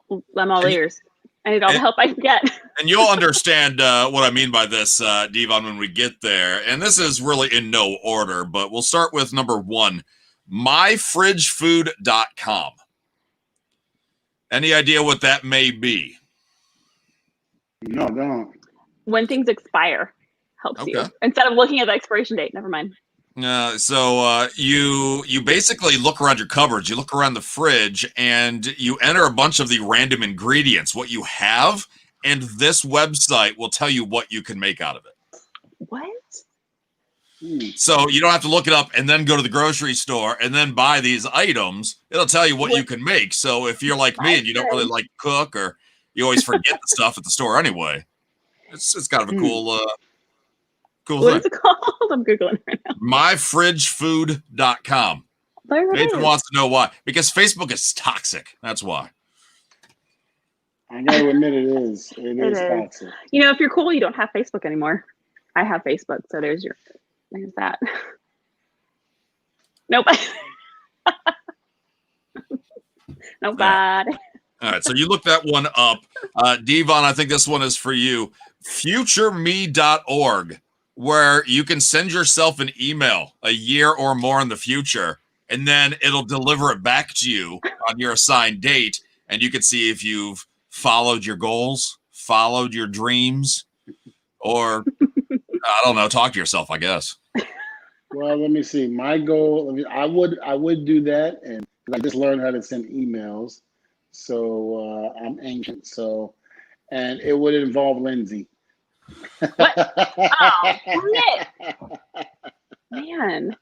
I'm all ears. I need all the help I can get. And you'll understand what I mean by this, Devon, when we get there. And this is really in no order, but we'll start with number 1, myfridgefood.com. Any idea what that may be? No, don't. When things expire helps you. Okay. Instead of looking at the expiration date. Never mind. So you basically look around your cupboards, you look around the fridge, and you enter a bunch of the random ingredients, what you have, and this website will tell you what you can make out of it. What? So you don't have to look it up and then go to the grocery store and then buy these items. It'll tell you what you can make. So if you're like me and you don't really like to cook, or you always forget the stuff at the store anyway, it's kind of a cool What thing. is it called? I'm Googling right now. myfridgefood.com. There it Nathan is. wants to know why. Because Facebook is toxic. That's why. I gotta admit it is. It is is. toxic. You know, if you're cool, you don't have Facebook anymore. I have Facebook, so there's that. Nope. Nobody. All right, so you look that one up. Devon, I think this one is for you. FutureMe.org, where you can send yourself an email a year or more in the future, and then it'll deliver it back to you on your assigned date, and you can see if you've followed your goals, followed your dreams, or, I don't know, talk to yourself, I guess. Well, let me see. My goal. I would do that, and I just learned how to send emails, so I'm ancient. So, and it would involve Lindsay. What? Oh, Nick. Man.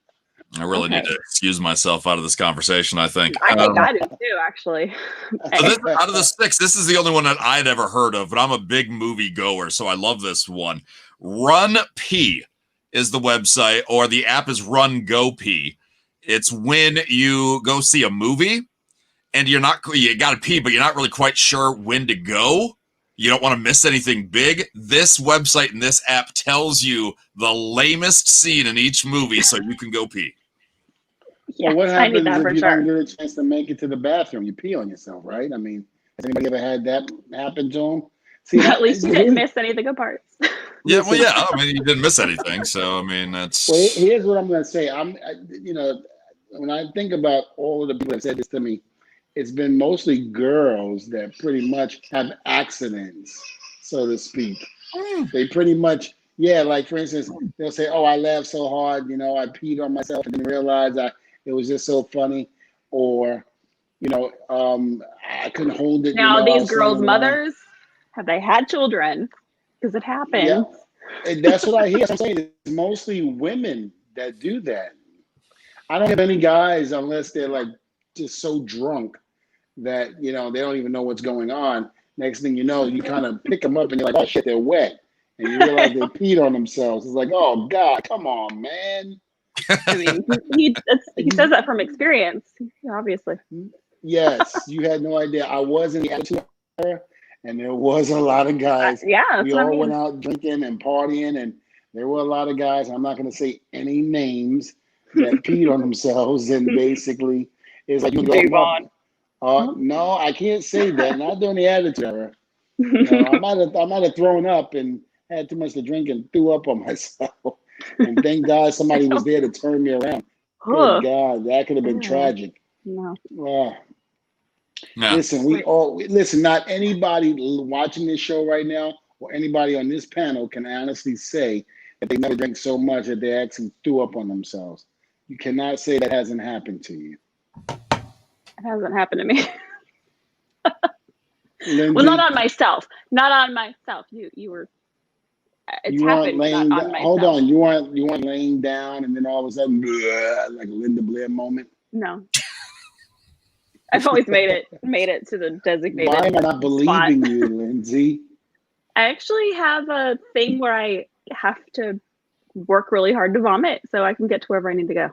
I really need to excuse myself out of this conversation, I think. I think I do too, actually. So this, out of the 6, this is the only one that I'd ever heard of, but I'm a big movie goer, so I love this one. Run P is the website, or the app is Run Go P. It's when you go see a movie and you got to pee, but you're not really quite sure when to go. You don't want to miss anything big. This website and this app tells you the lamest scene in each movie so you can go pee. Yes, Well, what I need happens that if for you sure. don't get a chance to make it to the bathroom? You pee on yourself, right? I mean, has anybody ever had that happen to them? See, At least you didn't miss any of the good parts. Yeah, well, yeah. I mean, you didn't miss anything, so I mean, that's. Well, here's what I'm going to say. When I think about all of the people that said this to me, it's been mostly girls that pretty much have accidents, so to speak. They pretty much, like for instance, they'll say, "Oh, I laughed so hard, I peed on myself and didn't realize it was just so funny," or, I couldn't hold it. Now, these girls' something mothers, have they had children? Because it happens. Yeah. And that's what I hear. I'm saying it's mostly women that do that. I don't have any guys unless they're like just so drunk that they don't even know what's going on. Next thing you know, you kind of pick them up and you're like, oh shit, they're wet. and you realize they peed on themselves. It's like, oh God, come on, man. I mean, he says that from experience, obviously. Yes, you had no idea. I was in the attitude era, and there was a lot of guys. Yeah, that's We what I all mean. went out drinking and partying, and there were a lot of guys. I'm not going to say any names that peed on themselves, and basically, it's like you go, Move on. no, I can't say that. Not during the attitude era. No, I might have thrown up and had too much to drink and threw up on myself. And thank God somebody was there to turn me around. Good God, that could have been tragic. No. Yeah. Listen, listen. Not anybody watching this show right now, or anybody on this panel, can honestly say that they never drank so much that they actually threw up on themselves. You cannot say that hasn't happened to you. It hasn't happened to me. Lindsay, Well, not on myself. Not on myself. You were. It's you weren't happened, laying. not on myself. Hold on, you weren't laying down, and then all of a sudden, like a Linda Blair moment. No. I've always made it to the designated. Why am I not believing spot. you, Lindsay? I actually have a thing where I have to work really hard to vomit so I can get to wherever I need to go.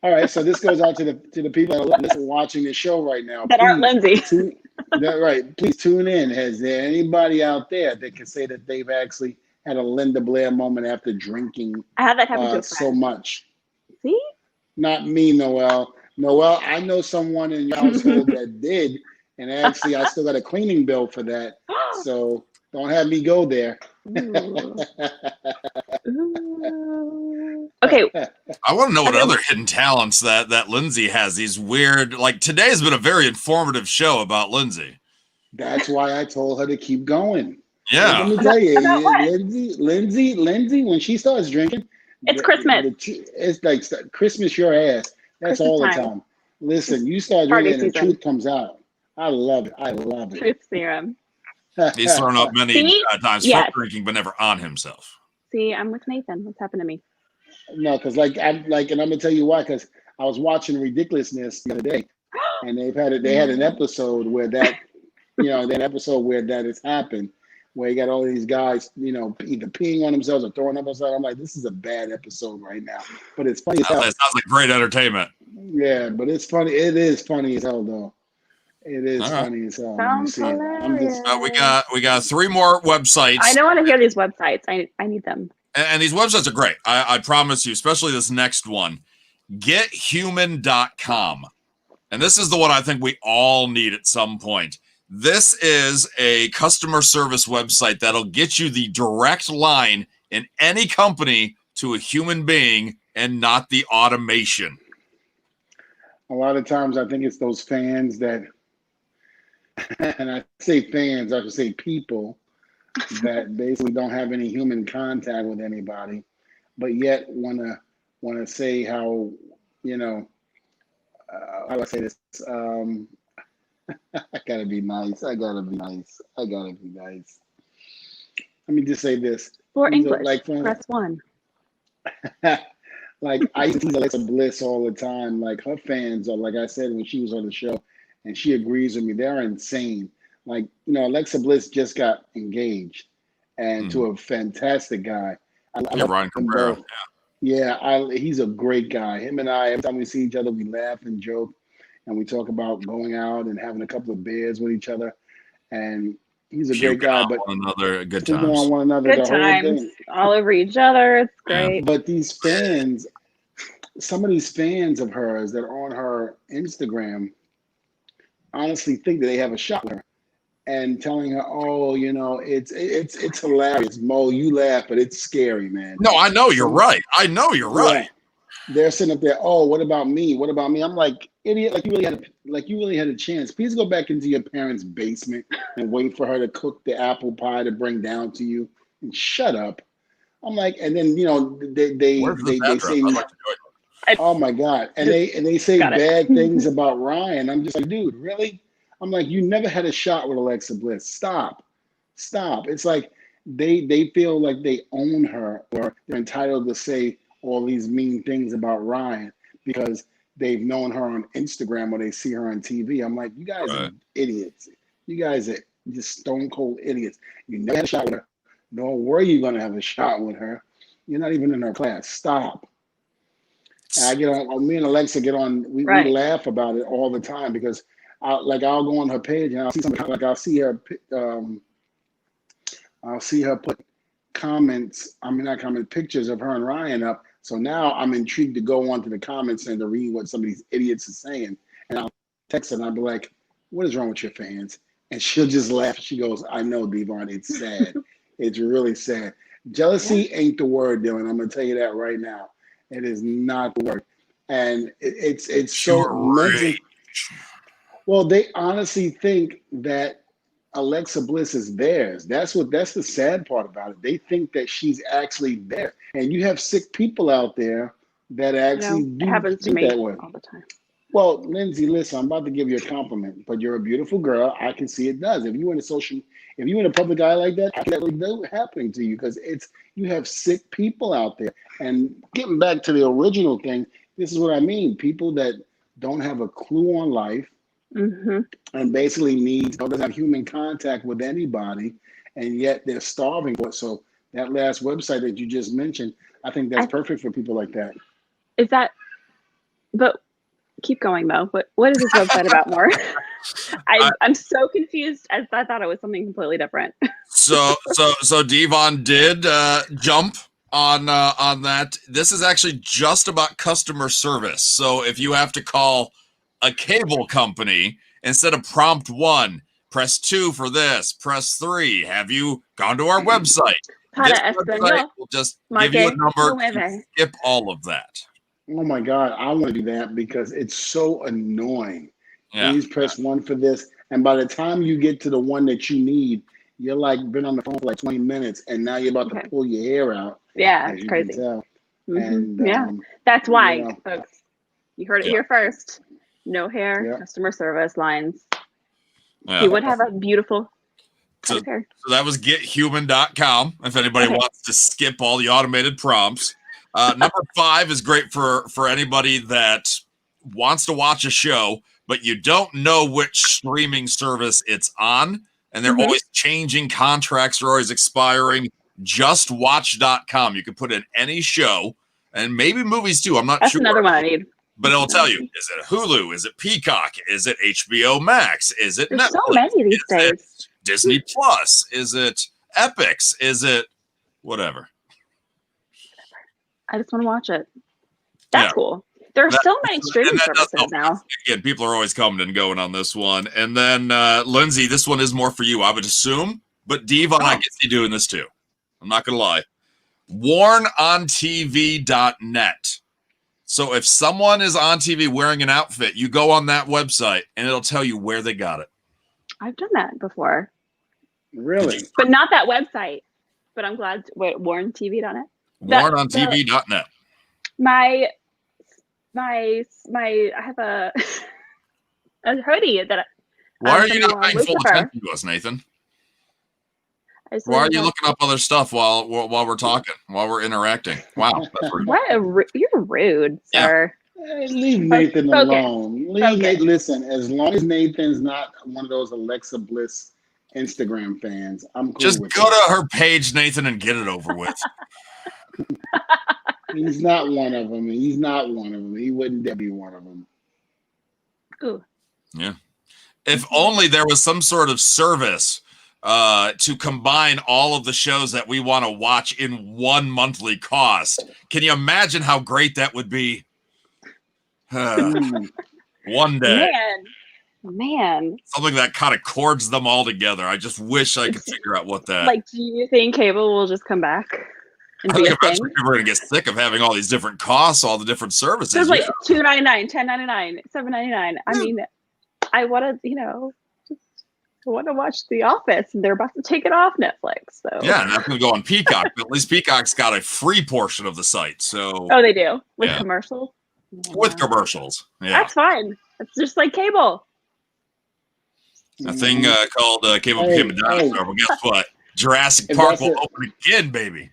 All right, so this goes out to the people that are watching the show right now. That aren't Lindsay. Right, please tune in. Has there anybody out there that can say that they've actually had a Linda Blair moment after drinking I had that happen to a friend. so much? See? Not me, Noelle. Noelle, I know someone in your household that did, and actually I still got a cleaning bill for that. So don't have me go there. Ooh. Okay. I want to know what other hidden talents that Lindsay has. These weird, like today's been a very informative show about Lindsay. That's why I told her to keep going. Yeah. Let me tell you, About what? Lindsay, when she starts drinking, It's Christmas. It's like Christmas your ass. That's Christmas all the time. time. Listen, you start Party drinking and the season. truth comes out. I love it. I love it. Truth serum. He's thrown up many See? times Yes. from drinking, but never on himself. See, I'm with Nathan. What's happened to me? No, because and I'm gonna tell you why. Because I was watching Ridiculousness the other day, and they had an episode where that, that has happened, where you got all these guys, either peeing on themselves or throwing up themselves. I'm like, this is a bad episode right now, but it's funny as hell. That sounds like great entertainment. Yeah, but it's funny. It is funny as hell, though. It is All right. funny as hell. Sounds When you see it. I'm just, hilarious. We got 3 more websites. I don't want to hear these websites. I need them. And these websites are great. I promise you, especially this next one, gethuman.com. And this is the one I think we all need at some point. This is a customer service website that'll get you the direct line in any company to a human being and not the automation. a lot of times I think it's those fans that, and I say fans, I should say people, that basically don't have any human contact with anybody, but yet wanna say how, how do I say this? I gotta be nice. Let me just say this. For These are English, like press 1. like I used to tease Alexa Bliss all the time. Like her fans are, like I said when she was on the show, and she agrees with me, they're insane. Like, Alexa Bliss just got engaged and to a fantastic guy. I love Ryan them Cabrera. both. Yeah, he's a great guy. Him and I, every time we see each other, we laugh and joke, and we talk about going out and having a couple of beers with each other. And he's a great guy, but one another, good puking times. on one another, Good the whole times. thing. All over each other. It's great. But these fans, some of these fans of hers that are on her Instagram, honestly think that they have a shot with her, and telling her, "Oh, it's hilarious, Mo. You laugh, but it's scary, man." No, I know you're right. Yeah. They're sitting up there. Oh, what about me? What about me? I'm like, idiot. Like you really had a chance. Please go back into your parents' basement and wait for her to cook the apple pie to bring down to you, and shut up. I'm like, and then they say, "Oh my God," and they say bad things about Ryan. I'm just like, dude, really? I'm like, you never had a shot with Alexa Bliss. Stop. It's like they feel like they own her, or they're entitled to say all these mean things about Ryan because they've known her on Instagram or they see her on TV. I'm like, you guys are idiots. You guys are just stone cold idiots. You never had a shot with her. Don't worry, you're gonna have a shot with her. You're not even in her class. Stop. And I get on. Me and Alexa get on. We Right. laugh about it all the time because, I'll go on her page and I'll see something like I'll see her put comments. I mean, not comments, pictures of her and Ryan up. So now I'm intrigued to go onto the comments and to read what some of these idiots are saying. And I'll text her and I'll be like, "What is wrong with your fans?" And she'll just laugh. She goes, "I know, Devon. It's sad. It's really sad. Jealousy ain't the word, Dylan. I'm gonna tell you that right now. It is not the word." And it's so mental. Well, they honestly think that Alexa Bliss is theirs. That's the sad part about it. They think that she's actually there. And you have sick people out there that actually It do happens to think me that way. all the time. Well, Lindsay, listen, I'm about to give you a compliment, but you're a beautiful girl. I can see it does. If you in a public eye like that, how can that really do happening to you? Because you have sick people out there. And getting back to the original thing, this is what I mean. People that don't have a clue on life Mm-hmm. and basically doesn't have human contact with anybody, and yet they're starving for it. So that last website that you just mentioned, I think that's perfect for people like that. Is that? But keep going, Mo. What is this website about more? I'm so confused. I thought it was something completely different. So Devon did jump on that. This is actually just about customer service. So if you have to call a cable company, instead of prompt 1, press 2 for this, press 3. Have you gone to our website? Para This website español. will just give you a number to skip all of that. Oh my God, I want to do that because it's so annoying. Yeah. Please press 1 for this. And by the time you get to the one that you need, you're like been on the phone for like 20 minutes and now you're about to pull your hair out. Yeah, it's crazy. Mm-hmm. And yeah, that's why, folks. You heard it here first. No hair, customer service lines. Yeah. He would have a beautiful hair. So that was gethuman.com if anybody wants to skip all the automated prompts. Number 5 is great for anybody that wants to watch a show, but you don't know which streaming service it's on, and they're always changing contracts, are always expiring. Justwatch.com. You can put in any show, and maybe movies too. I'm not sure. That's another one I need. But it'll tell you, is it Hulu? Is it Peacock? Is it HBO Max? Is it There's Netflix? so many these days. Disney Plus? Is it Epix? Is it whatever? I just want to watch it. That's cool. There are so many streaming services now. Again, people are always coming and going on this one. And then, Lindsay, this one is more for you, I would assume. But Devon, I guess you're doing this too. I'm not going to lie. WornOnTV.net. So if someone is on TV wearing an outfit, you go on that website and it'll tell you where they got it. I've done that before. Really? But not that website. But I'm glad. WornTV.net. WornOnTV.net. I have a hoodie that. Why are you not paying full attention to us, Nathan? Why are you looking up other stuff while we're talking, while we're interacting? Wow, that's rude. You're rude, sir. Leave Nathan alone. Nathan. Listen, as long as Nathan's not one of those Alexa Bliss Instagram fans, I'm cool. Just go to her page, Nathan, and get it over with. He's not one of them. He's not one of them. He wouldn't dare be one of them. Ooh. Yeah. If only there was some sort of service to combine all of the shows that we want to watch in one monthly cost. Can you imagine how great that would be? One day. Man. Something that kind of cords them all together. I just wish I could figure out what that. Like, do you think cable will just come back? I think eventually people are going to get sick of having all these different costs, all the different services. There's like $2.99, $10.99, $7.99. I mean, I want to, I want to watch The Office, and they're about to take it off Netflix. So yeah, and that's going to go on Peacock. But at least Peacock's got a free portion of the site. So they do with commercials. With commercials, yeah, that's fine. It's just like cable. A thing called cable became a dinosaur. Well, guess what? Jurassic Park will open again, baby.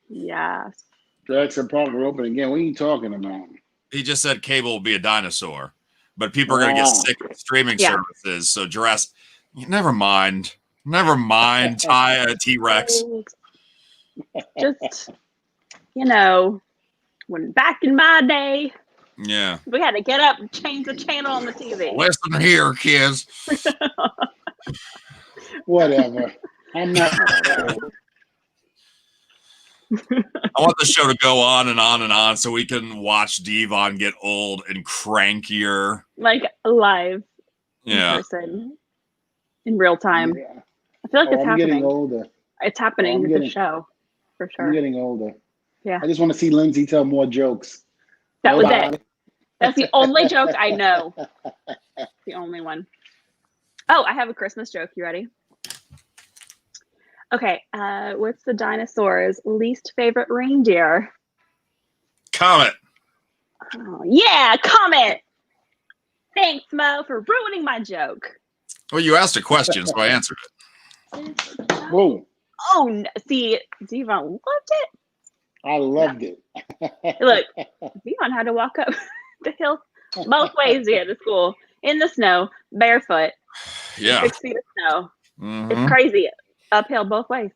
Yes. Jurassic Park will open again. What are you talking about? He just said cable will be a dinosaur, but people are going to get sick of streaming services. So Jurassic. Never mind. T-Rex. Just, when back in my day, Yeah. we had to get up and change the channel on the TV. Listen here, kids. Whatever. I'm not. I want the show to go on and on and on so we can watch Devon get old and crankier. Like live Yeah. in person, in real time. Yeah. I feel like it's I'm happening. getting older. It's happening with the getting- show, for sure. I'm getting older. Yeah. I just want to see Lindsay tell more jokes. That was Hold it. That's the only joke I know. The only one. Oh, I have a Christmas joke. You ready? Okay. What's the dinosaur's least favorite reindeer? Comet. Oh, yeah, Comet. Thanks, Mo, for ruining my joke. Well, you asked a question, so I answered it. Whoa. Oh, see, Devon loved it. I loved it. Look, Devon had to walk up the hill both ways to get to school in the snow, barefoot, Yeah. 6 feet of snow. Mhm. It's crazy. Uphill both ways.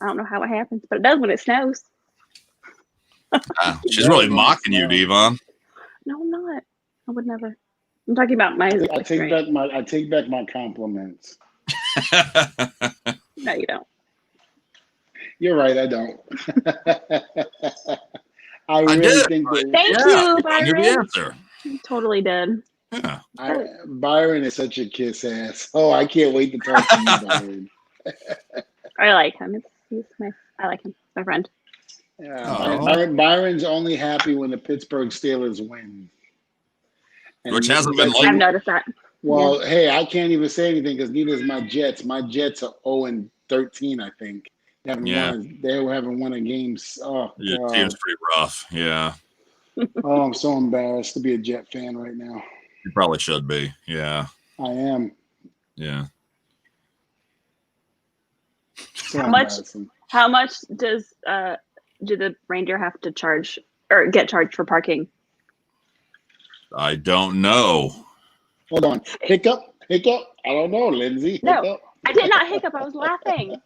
I don't know how it happens, but it does when it snows. She's really mocking you, Devon. No, I'm not. I would never. I'm talking about my I take back my compliments. No, you don't. You're right, I don't. I really did, think but- that Thank Yeah, you, I knew the Byron. answer. You totally did. Yeah. Byron is such a kiss ass. Oh, I can't wait to talk to you, Byron. I like him. I like him. My friend. Yeah, Oh. Byron's only happy when the Pittsburgh Steelers win. And Which hasn't been that's- like- I've noticed that. Well, hey, I can't even say anything because neither is my Jets. My Jets are 0-13, I think. They haven't won a game. Oh, Your God. team's pretty rough. Yeah. Oh, I'm so embarrassed to be a Jet fan right now. You probably should be. Yeah. I am. Yeah. So How much- embarrassing. How much do the reindeer have to charge or get charged for parking? I don't know. Hold on. Hiccup. I don't know, Lindsay. No. Hiccup. I did not hiccup. I was laughing.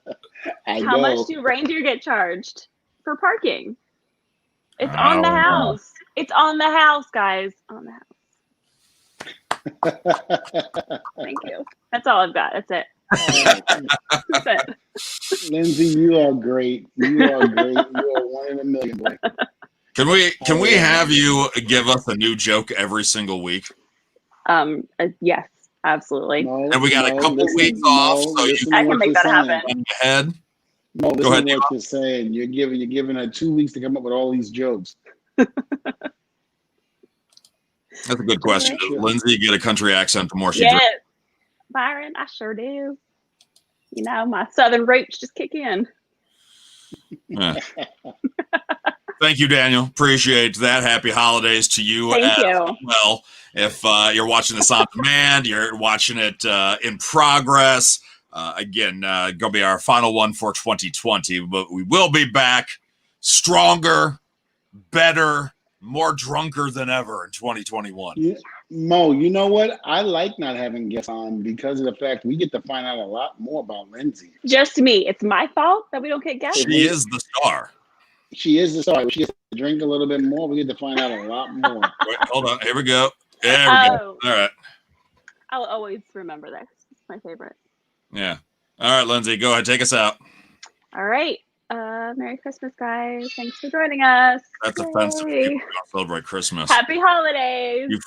I How know. much do reindeer get charged for parking? It's I on the don't know. house. It's on the house, guys. On the house. Thank you. That's all I've got. That's it. That's it. Lindsay, you are great. You are great. You are one in a million, boy. Can we have you give us a new joke every single week? Yes, absolutely. No, And we got a couple weeks off, so you- I can make that happen. Head. No, Go listen ahead, to what you're saying. You're giving her 2 weeks to come up with all these jokes. That's a good question. Does Lindsay get a country accent the more she Yes, drinks? Byron, I sure do. My southern roots just kick in. Yeah. Thank you, Daniel. Appreciate that. Happy holidays to you Thank as you. well. If you're watching this on demand, you're watching it in progress. Again, going to be our final one for 2020, but we will be back stronger, better, more drunker than ever in 2021. Yeah. Mo, you know what? I like not having guests on because of the fact we get to find out a lot more about Lindsay. Just me. It's my fault that we don't get guests. She is the star. She is the star. She gets to drink a little bit more. We get to find out a lot more. Wait, hold on. Here we go. There we go. Oh, All right. I'll always remember this. It's my favorite. Yeah. All right, Lindsay, go ahead. Take us out. All right. Merry Christmas, guys. Thanks for joining us. That's Yay. offensive. People don't celebrate Christmas. Happy holidays. You